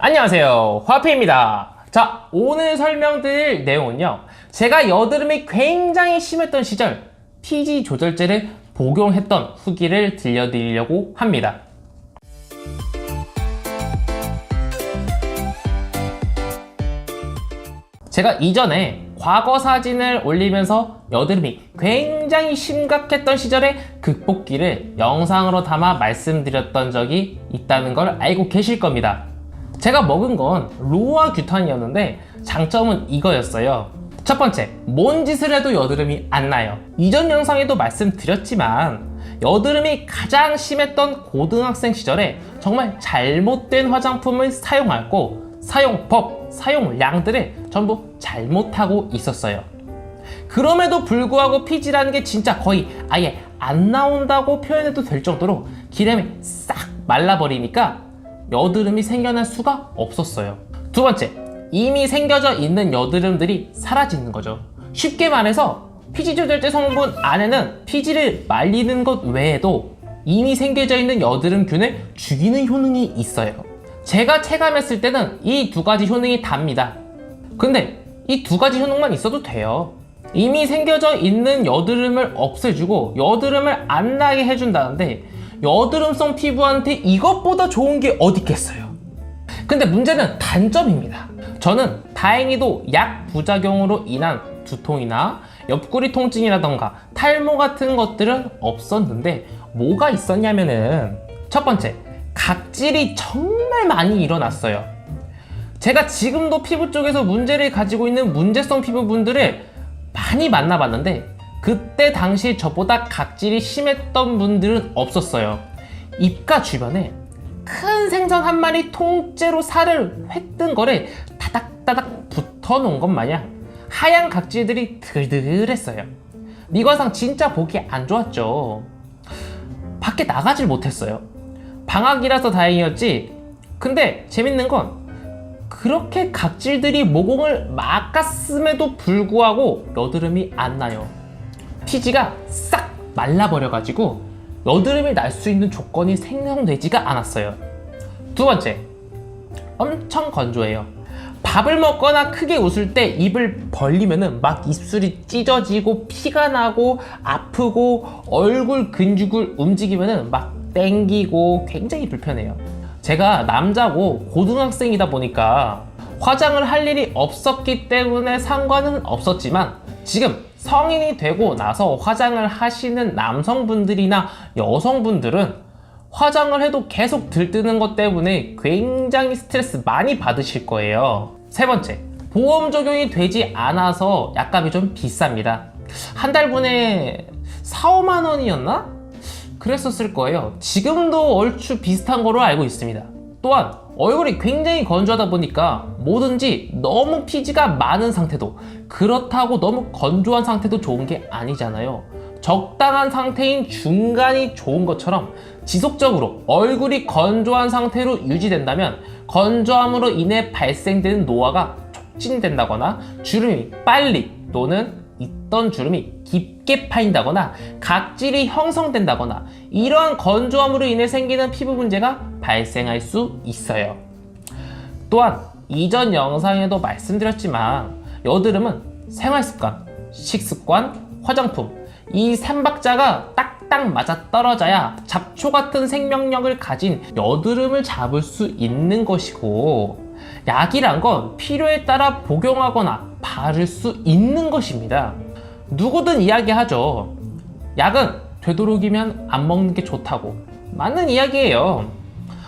안녕하세요, 화피입니다. 자, 오늘 설명드릴 내용은요, 제가 여드름이 굉장히 심했던 시절 피지 조절제를 복용했던 후기를 들려드리려고 합니다. 제가 이전에 과거 사진을 올리면서 여드름이 굉장히 심각했던 시절의 극복기를 영상으로 담아 말씀드렸던 적이 있다는 걸 알고 계실 겁니다. 제가 먹은 건 로아규탄이었는데 장점은 이거였어요. 첫 번째, 뭔 짓을 해도 여드름이 안 나요. 이전 영상에도 말씀드렸지만 여드름이 가장 심했던 고등학생 시절에 정말 잘못된 화장품을 사용하고 사용법, 사용량들을 전부 잘못하고 있었어요. 그럼에도 불구하고 피지라는 게 진짜 거의 아예 안 나온다고 표현해도 될 정도로 기름이 싹 말라버리니까 여드름이 생겨날 수가 없었어요. 두 번째, 이미 생겨져 있는 여드름들이 사라지는 거죠. 쉽게 말해서 피지 조절제 성분 안에는 피지를 말리는 것 외에도 이미 생겨져 있는 여드름균을 죽이는 효능이 있어요. 제가 체감했을 때는 이 두 가지 효능이 답니다. 근데 이 두 가지 효능만 있어도 돼요. 이미 생겨져 있는 여드름을 없애주고 여드름을 안 나게 해준다는데 여드름성 피부한테 이것보다 좋은 게 어디 있겠어요. 근데 문제는 단점입니다. 저는 다행히도 약 부작용으로 인한 두통이나 옆구리 통증이라던가 탈모 같은 것들은 없었는데 뭐가 있었냐면은 첫 번째, 각질이 정말 많이 일어났어요. 제가 지금도 피부 쪽에서 문제를 가지고 있는 문제성 피부분들을 많이 만나봤는데 그때 당시 저보다 각질이 심했던 분들은 없었어요. 입가 주변에 큰 생선 한 마리 통째로 살을 획뜬 거를 다닥다닥 붙어놓은 것 마냥 하얀 각질들이 들들했어요. 미관상 진짜 보기 안 좋았죠. 밖에 나가질 못했어요. 방학이라서 다행이었지. 근데 재밌는 건 그렇게 각질들이 모공을 막았음에도 불구하고 여드름이 안 나요. 피지가 싹 말라버려가지고 여드름이 날 수 있는 조건이 생성되지가 않았어요. 두 번째, 엄청 건조해요. 밥을 먹거나 크게 웃을 때 입을 벌리면은 막 입술이 찢어지고 피가 나고 아프고 얼굴 근육을 움직이면은 막 땡기고 굉장히 불편해요. 제가 남자고 고등학생이다 보니까 화장을 할 일이 없었기 때문에 상관은 없었지만 지금 성인이 되고 나서 화장을 하시는 남성분들이나 여성분들은 화장을 해도 계속 들뜨는 것 때문에 굉장히 스트레스 많이 받으실 거예요. 세 번째, 보험 적용이 되지 않아서 약값이 좀 비쌉니다. 한 달분에 4, 5만 원이었나? 그랬었을 거예요. 지금도 얼추 비슷한 거로 알고 있습니다. 또한 얼굴이 굉장히 건조하다 보니까 뭐든지 너무 피지가 많은 상태도 그렇다고 너무 건조한 상태도 좋은 게 아니잖아요. 적당한 상태인 중간이 좋은 것처럼 지속적으로 얼굴이 건조한 상태로 유지된다면 건조함으로 인해 발생되는 노화가 촉진된다거나 주름이 빨리 또는 있던 주름이 깊게 파인다거나 각질이 형성된다거나 이러한 건조함으로 인해 생기는 피부 문제가 발생할 수 있어요. 또한 이전 영상에도 말씀드렸지만 여드름은 생활습관, 식습관, 화장품 이 3박자가 딱딱 맞아떨어져야 잡초 같은 생명력을 가진 여드름을 잡을 수 있는 것이고 약이란 건 필요에 따라 복용하거나 바를 수 있는 것입니다. 누구든 이야기하죠. 약은 되도록이면 안 먹는 게 좋다고. 맞는 이야기예요.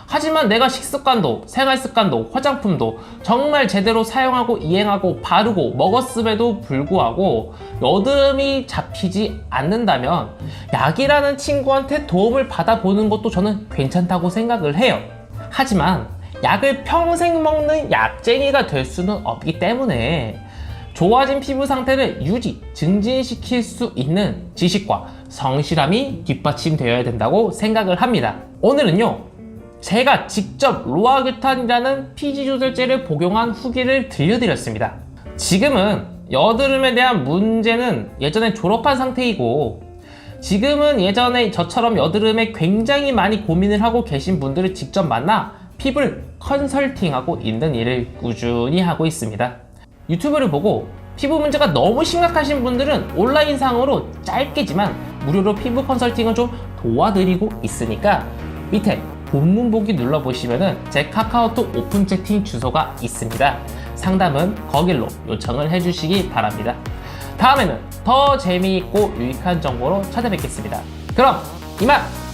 하지만 내가 식습관도 생활습관도 화장품도 정말 제대로 사용하고 이행하고 바르고 먹었음에도 불구하고 여드름이 잡히지 않는다면 약이라는 친구한테 도움을 받아보는 것도 저는 괜찮다고 생각을 해요. 하지만 약을 평생 먹는 약쟁이가 될 수는 없기 때문에 좋아진 피부 상태를 유지, 증진시킬 수 있는 지식과 성실함이 뒷받침되어야 된다고 생각을 합니다. 오늘은요, 제가 직접 로아규탄이라는 피지 조절제를 복용한 후기를 들려드렸습니다. 지금은 여드름에 대한 문제는 예전에 졸업한 상태이고 지금은 예전에 저처럼 여드름에 굉장히 많이 고민을 하고 계신 분들을 직접 만나 피부를 컨설팅하고 있는 일을 꾸준히 하고 있습니다. 유튜브를 보고 피부 문제가 너무 심각하신 분들은 온라인상으로 짧게지만 무료로 피부 컨설팅을 좀 도와드리고 있으니까 밑에 본문 보기 눌러보시면 제 카카오톡 오픈 채팅 주소가 있습니다. 상담은 거길로 요청을 해주시기 바랍니다. 다음에는 더 재미있고 유익한 정보로 찾아뵙겠습니다. 그럼 이만!